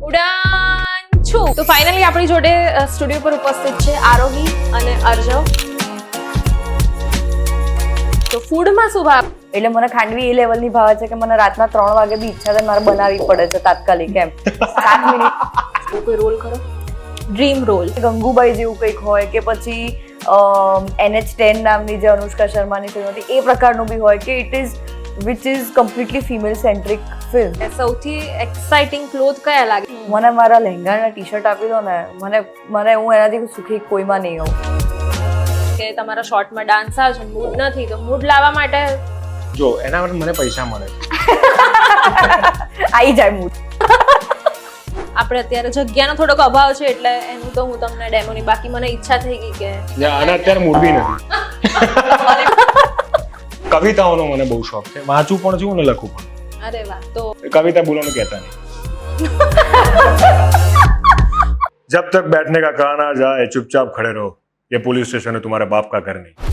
ઉડાન છું. તો ફાઇનલી આપણી જોડે સ્ટુડિયો પર ઉપસ્થિત છે આરોહી અને અર્જવ. તો ફૂડમાં શું ભાવ? એટલે મને ખાંડવી એ લેવલની ભાવે છે કે મને રાતના 3 વાગે બી ઈચ્છા થાય મારે બનાવવી પડે છે તાત્કાલિક એમ 7 મિનિટ. કોઈ રોલ કરો, ડ્રીમ રોલ. ગંગુબાઈ જેવું કંઈક હોય કે પછી NH10 નામની જે અનુષ્કા શર્માની ફિલ્મ હતી એ પ્રકારનું બી હોય કે it is which is completely female centric film. સૌથી એક્સાઇટિંગ ક્લોથ કયા લાગે? મને મારા લહેંગાના ટી-શર્ટ આપી દો ને, મને હું એનાથી સુખી કોઈમાં નહીં હોઉં. કે તમારા શોર્ટમાં ડાન્સ આવે છે, મૂડ નથી, તો મૂડ લાવવા માટે જો એના માટે મને પૈસા મળે આવી જાય મૂડ. આપણે અત્યારે જગ્યાનો થોડોક અભાવ છે એટલે એનું તો હું તમને ડેમોની, બાકી મને ઈચ્છા થઈ ગઈ કે અને અત્યારે મૂડ બી નથી. કવિતાઓનો મને બહુ શોખ છે, વાંચું પણ છું અને લખું પણ. અરે વાહ. તો कविता बोलने कहता नहीं. जब तक बैठने का कहा ना जाए चुपचाप खड़े रहो, ये पुलिस स्टेशन है, तुम्हारे बाप का घर नहीं.